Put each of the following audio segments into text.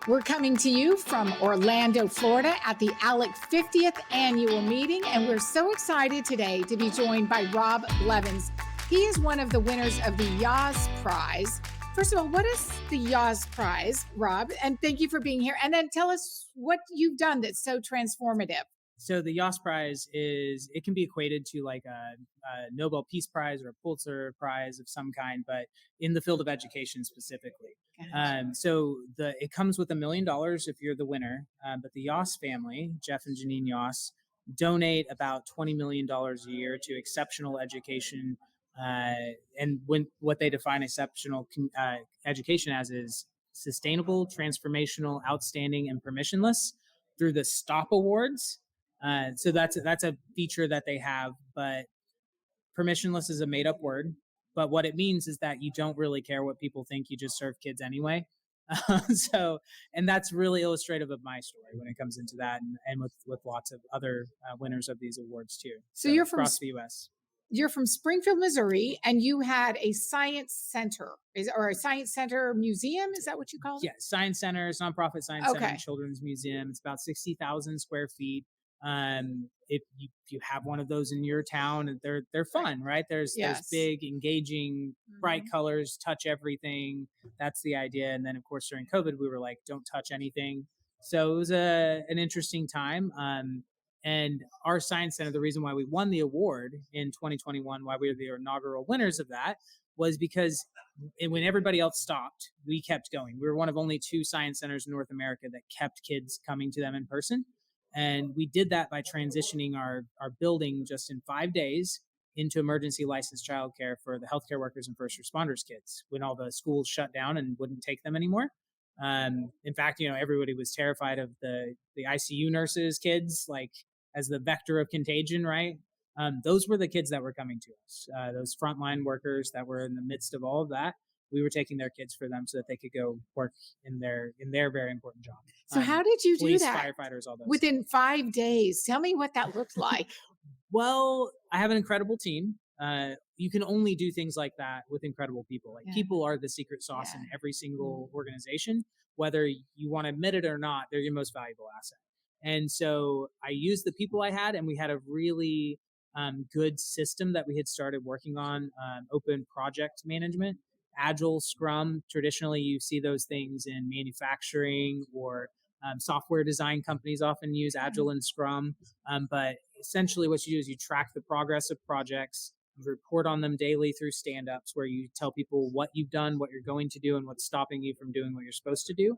We're coming to you from Orlando, Florida at the ALEC 50th annual meeting, and we're so excited today to be joined by Rob Blevins. He is one of the winners of the YASS Prize. First of all, what is the YASS Prize, Rob? And thank you for being here. And then tell us what you've done that's so transformative. So the YASS Prize it can be equated to like a Nobel Peace Prize or a Pulitzer Prize of some kind, but in the field of education specifically. So it comes with $1 million if you're the winner, but the YASS family, Jeff and Janine YASS, donate about $20 million a year to exceptional education. And what they define exceptional education as is sustainable, transformational, outstanding, and permissionless through the STOP Awards. So that's a feature that they have, but permissionless is a made up word. But what it means is that you don't really care what people think. You just serve kids anyway. And that's really illustrative of my story when it comes into that, and with lots of other winners of these awards too. So you're from across the U.S. You're from Springfield, Missouri, and you had a science center, or a science center museum. Is that what you called it? Yeah, science center, nonprofit science center, and children's museum. It's about 60,000 square feet. If you have one of those in your town, they're fun, right? There's big, engaging, bright colors, touch everything. That's the idea. And then of course during COVID, we were like, don't touch anything. So it was an interesting time. And our science center, the reason why we won the award in 2021, why we were the inaugural winners of that, was because when everybody else stopped, we kept going. We were one of only 2 science centers in North America that kept kids coming to them in person. And we did that by transitioning our building just in 5 days into emergency licensed childcare for the healthcare workers and first responders kids when all the schools shut down and wouldn't take them anymore. In fact, everybody was terrified of the ICU nurses' kids, like as the vector of contagion, right? Those were the kids that were coming to us. Those frontline workers that were in the midst of all of that. We were taking their kids for them so that they could go work in their very important job. So how did you police, do that? Firefighters, all those. Within 5 days. Tell me what that looked like. Well, I have an incredible team. You can only do things like that with incredible people. People are the secret sauce in every single organization. Whether you want to admit it or not, they're your most valuable asset. And so I used the people I had, and we had a really good system that we had started working on, open project management. Agile, Scrum, traditionally you see those things in manufacturing or software design companies often use Agile and Scrum. But essentially what you do is you track the progress of projects, you report on them daily through stand-ups where you tell people what you've done, what you're going to do, and what's stopping you from doing what you're supposed to do.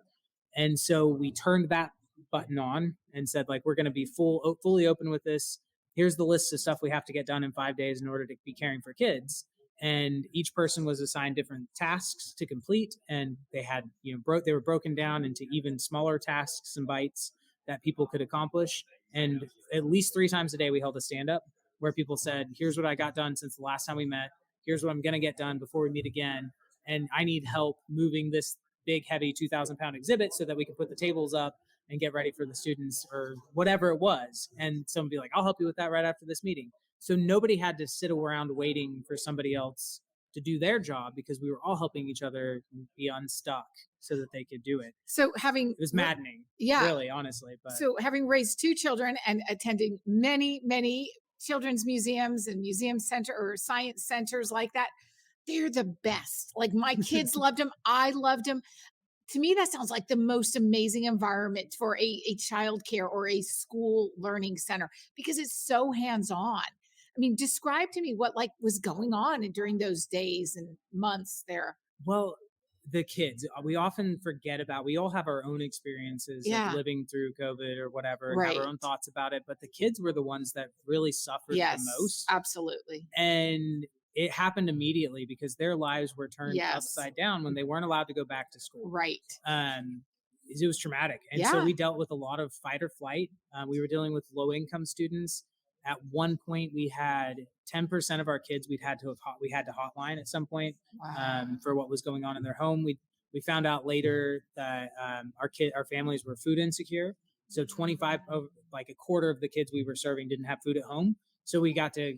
And so we turned that button on and said, like, we're going to be fully open with this. Here's the list of stuff we have to get done in 5 days in order to be caring for kids. And each person was assigned different tasks to complete, and they had, they were broken down into even smaller tasks and bites that people could accomplish. And at least 3 times a day, we held a stand-up where people said, here's what I got done since the last time we met. Here's what I'm going to get done before we meet again. And I need help moving this big, heavy 2,000-pound exhibit so that we can put the tables up and get ready for the students or whatever it was. And someone would be like, I'll help you with that right after this meeting. So nobody had to sit around waiting for somebody else to do their job because we were all helping each other be unstuck so that they could do it. So it was maddening, really, honestly. But so having raised 2 children and attending many, many children's museums and museum center or science centers like that, they're the best. Like my kids loved them. I loved them. To me, that sounds like the most amazing environment for a childcare or a school learning center because it's so hands-on. I mean, describe to me what was going on during those days and months there. Well, the kids, we often forget about, we all have our own experiences of living through COVID or whatever and have our own thoughts about it. But the kids were the ones that really suffered the most. Absolutely. And it happened immediately because their lives were turned upside down when they weren't allowed to go back to school. Right. It was traumatic. And so we dealt with a lot of fight or flight. We were dealing with low income students. At one point, we had 10% of our kids we had to hotline at some point for what was going on in their home. We found out later that our families were food insecure. So 25 of a quarter of the kids we were serving didn't have food at home. So we got to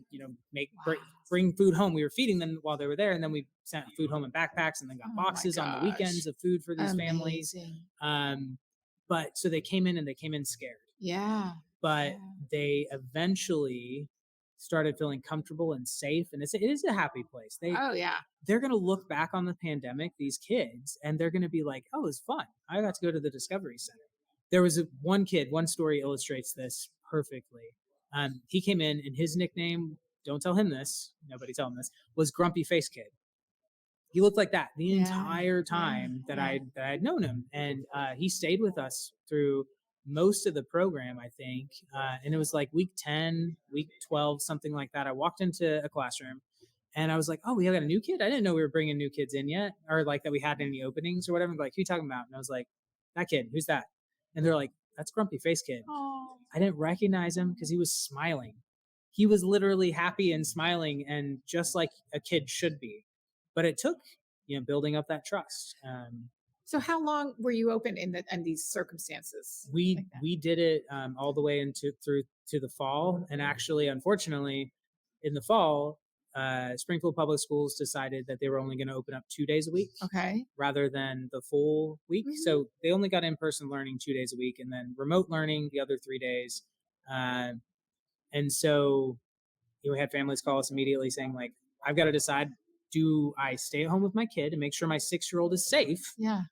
bring food home. We were feeding them while they were there, and then we sent food home in backpacks, and then got Oh my boxes on the weekends gosh. of food for these families. Amazing. Um, but so they came in, and they came in scared, Yeah. but Yeah. they eventually started feeling comfortable and safe, and it is a happy place. Oh yeah. They're going to look back on the pandemic, these kids, and they're going to be like, oh, it was fun. I got to go to the Discovery Center. There was one kid, one story illustrates this perfectly. He came in, and his nickname, don't tell him this, nobody tell him this, was Grumpy Face Kid. He looked like that the Yeah. entire Yeah. time that Yeah. I'd known him, and he stayed with us through most of the program, I think. And it was like week 10, week 12, something like that. I walked into a classroom, and I was like, "Oh, we got a new kid. I didn't know we were bringing new kids in yet, or like that we had any openings or whatever." And like, "Who you talking about?" And I was like, "That kid. Who's that?" And they're like, "That's Grumpy Face Kid." Oh. I didn't recognize him because he was smiling. He was literally happy and smiling, and just like a kid should be. But it took, building up that trust. So how long were you open in these circumstances We like that? we did it all the way into through to the fall, and actually, unfortunately, in the fall, Springfield Public Schools decided that they were only going to open up 2 days a week Okay. rather than the full week. Mhm. So they only got in-person learning 2 days a week, and then remote learning the other 3 days. Uh, and so we had families call us immediately saying, like, I've got to decide, do I stay at home with my kid and make sure my 6-year-old is safe, Yeah.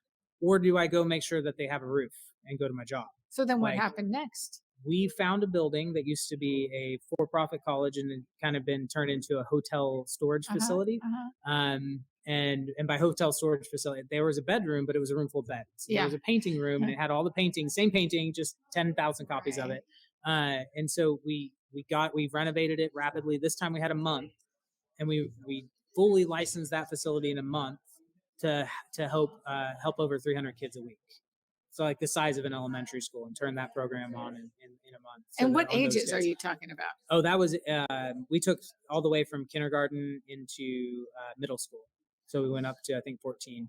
or do I go make sure that they have a roof and go to my job? So then what Like, happened next? we found a building that used to be a for-profit college, and it kind of been turned into a hotel storage Uh-huh. facility. Uh-huh. And by hotel storage facility, there was a bedroom, but it was a room full of beds. There Yeah. was a painting room, and it had all the paintings, same painting, just 10,000 copies of Right. it. And so we renovated it rapidly. This time we had a month, and we fully licensed that facility in a month to help over 300 kids a week. So like the size of an elementary school, and turn that program on in a month. So And that what on those ages are days. you talking about? Oh, that was we took all the way from kindergarten into middle school. So we went up to, I think, 14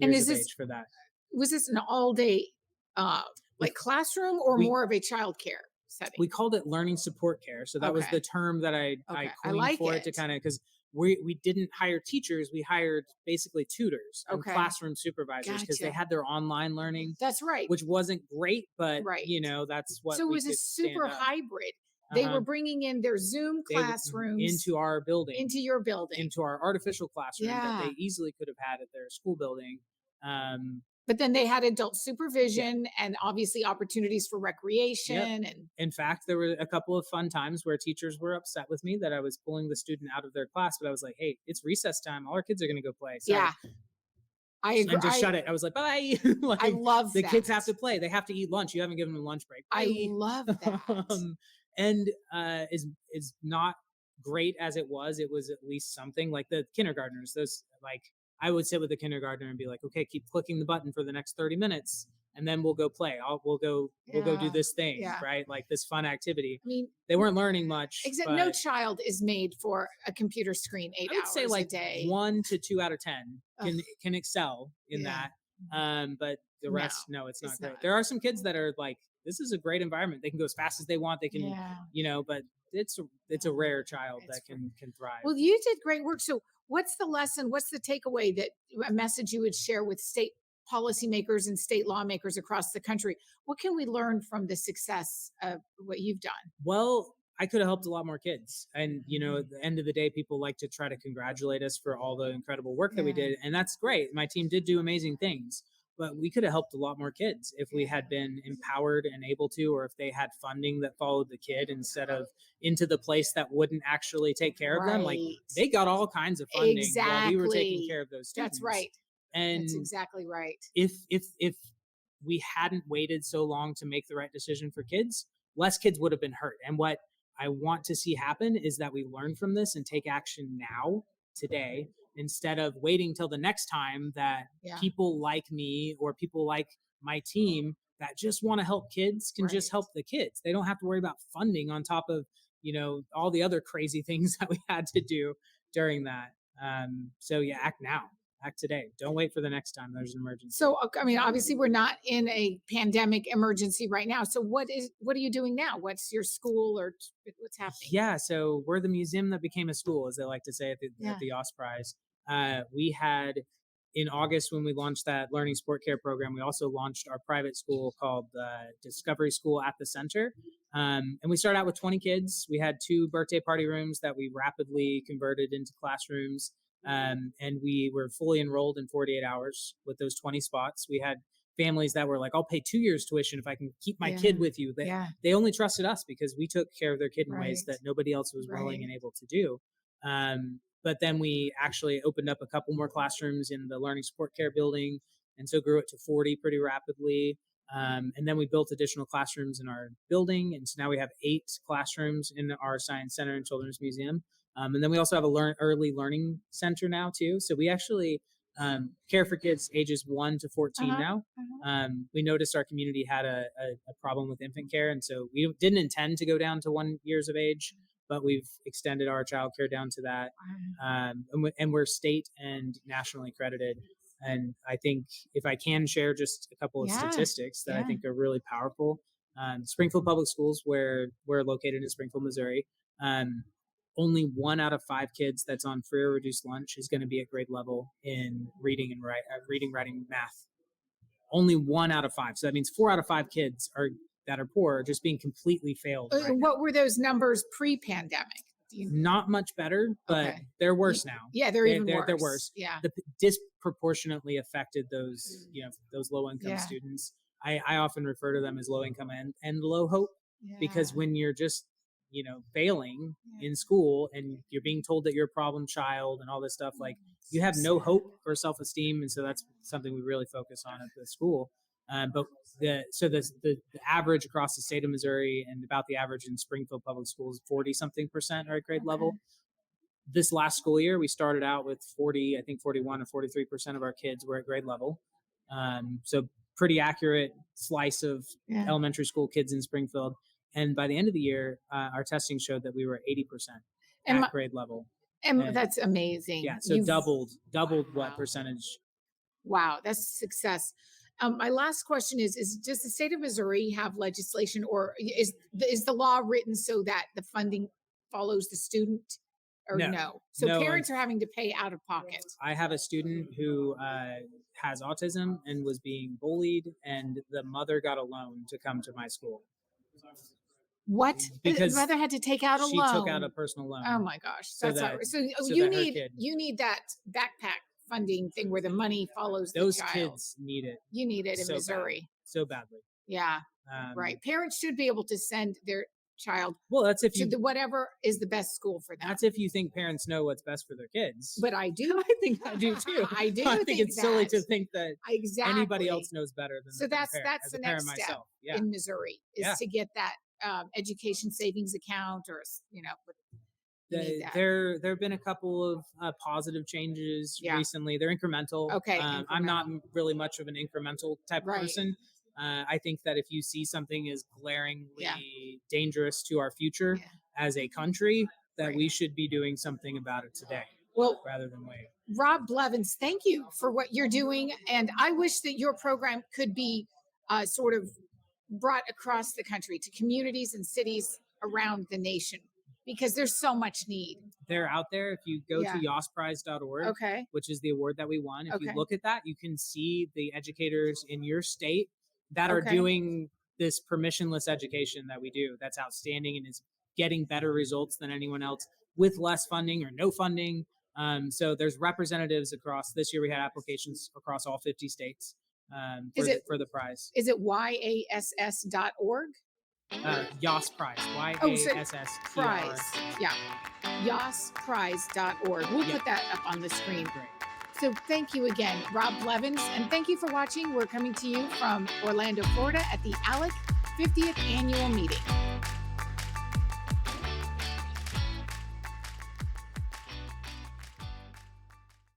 And years is of this age for that. was this an all day uh We like classroom or we more of a childcare setting? we called it learning support care. So that was the Okay. term that I Okay. I coined like for it, to it. kind of, because we didn't hire teachers, we hired basically tutors and Okay. classroom supervisors, because they Gotcha. had their online learning, That's right. which wasn't great, but Right. that's what So it we was a could stand super up. hybrid. They Uh-huh. were bringing in their Zoom classrooms Into our building, into your building. into our artificial classroom that they Yeah. easily could have had at their school building. Um, But then they had adult yeah, supervision and obviously opportunities for yep. recreation and In fact, there were a couple of fun times where teachers were upset with me that I was pulling the student out of their class, but I was like, "Hey, it's recess time. All our kids are going to go play. Sorry," yeah, I agree. and just shut it. I was like, "Bye." I Like, love the kids have that. to play. They have to eat lunch. You haven't given them a lunch break. I Bye. love that. And is not great as it was. It was at least something. Like the kindergartners. Those, like, I would sit with the kindergartner and be like, "Okay, keep clicking the button for the next 30 minutes, and then we'll go play. We'll go do Yeah. this thing, Yeah. right? Like this fun activity." I mean, They weren't learning much, except no but child is made for a computer screen eight I would say hours a like day. 1 to 2 out of 10 Ugh, can excel in yeah. that. But the No, rest, no, it's not it's great. not. There are some kids that are like, this is a great environment. They can go as fast as they want. They can, Yeah. but it's a rare child It's that can thrive. Well, you did great work. So, what's the lesson? What's the takeaway that a message you would share with state policymakers and state lawmakers across the country? What can we learn from the success of what you've done? Well, I could have helped a lot more kids. And, at the end of the day, people like to try to congratulate us for all the incredible work that we Yeah. did. And that's great. My team did do amazing things, but we could have helped a lot more kids if we had been empowered and able to, or if they had funding that followed the kid instead of into the place that wouldn't actually take care of them. Like, Right. they got all kinds of funding while we were taking Exactly. care of those That's students. right. That's And exactly right. if we hadn't waited so long to make the right decision for kids, less kids would have been hurt. And what I want to see happen is that we learn from this and take action now, today, instead of waiting till the next time that Yeah. people like me or people like my team that just want to help kids can just Right. help the kids. They don't have to worry about funding on top of, all the other crazy things that we had to do during that. So yeah, act now. Act today. Don't wait for the next time there's an emergency. So, I mean, obviously, we're not in a pandemic emergency right now. So, what are you doing now? What's your school or what's happening? Yeah, so we're the museum that became a school, as they like to say at the YASS Prize. We had in August when we launched that learning sport care program, we also launched our private school called Discovery School at the Center. And we started out with 20 kids. We had 2 birthday party rooms that we rapidly converted into classrooms. And we were fully enrolled in 48 hours with those 20 spots. We had families that were like, I'll pay 2 years tuition if I can keep my kid with you. They only trusted us because we took care of their kid in ways that nobody else was willing and able to do. But then we actually opened up a couple more classrooms in the learning support care building, and so grew it to 40 pretty rapidly. And then we built additional classrooms in our building, and so now we have 8 classrooms in our Science Center and Children's Museum. And then we also have a early learning center now too. So we actually care for kids ages 1 to 14 now. We noticed our community had a problem with infant care, and so we didn't intend to go down to 1 years of age, but we've extended our child care down to that. And we're state and nationally accredited. And I think if I can share just a couple of statistics that I think are really powerful. Springfield Public Schools, where we're located in Springfield, Missouri, only 1 out of 5 kids that's on free or reduced lunch is going to be at grade level in reading, writing, math. Only 1 out of 5. So that means 4 out of 5 kids that are poor are just being completely failed. What were those numbers pre-pandemic? Not much better, but they're worse now. Yeah, they're even worse. They're worse. Yeah, disproportionately affected those those low income students. I often refer to them as low income and low hope, because when you're just failing in school and you're being told that you're a problem child and all this stuff, like you have no hope or self-esteem. And so that's something we really focus on at the school. But the average across the state of Missouri and about the average in Springfield Public Schools, 40-something% are at grade level. This last school year, we started out with 41 or 43% of our kids were at grade level. So pretty accurate slice of elementary school kids in Springfield. And by the end of the year, our testing showed that we were 80% at grade level. And that's amazing. Yeah, so doubled what percentage. Wow, that's success. My last question is does the state of Missouri have legislation, or is the law written so that the funding follows the student, or no? So parents are having to pay out of pocket. I have a student who has autism and was being bullied, and the mother got a loan to come to my school. What? Because the mother had to take out a loan. She took out a personal loan. Oh my gosh, that's outrageous. So you need that backpack funding thing where the money follows the child. Those kids need it. You need it in Missouri so badly. Yeah, right. Parents should be able to send their child. Well, that's if you whatever is the best school for them. That's if you think parents know what's best for their kids. But I do. I think I do too. I do. I think it's silly to think that exactly anybody else knows better than. So that's the next step in Missouri is to get that education savings account, or there have been a couple of positive changes recently. They're incremental. I'm not really much of an incremental type of person. I think that if you see something as glaringly dangerous to our future as a country, that we should be doing something about it today, rather than wait. Rob Blevins, thank you for what you're doing, and I wish that your program could be sort of brought across the country to communities and cities around the nation, because there's so much need. They're out there. If you go to yassprize.org, which is the award that we won, if you look at that, you can see the educators in your state that are doing this permissionless education that we do. That's outstanding and is getting better results than anyone else with less funding or no funding. So there's representatives across. This year we had applications across all 50 states for the prize. Is it YASS.org? YASS Prize. YASS Prize. Yeah. YASSprize.org. We'll put that up on the screen. Great. So thank you again, Rob Blevins, and thank you for watching. We're coming to you from Orlando, Florida at the ALEC 50th annual meeting.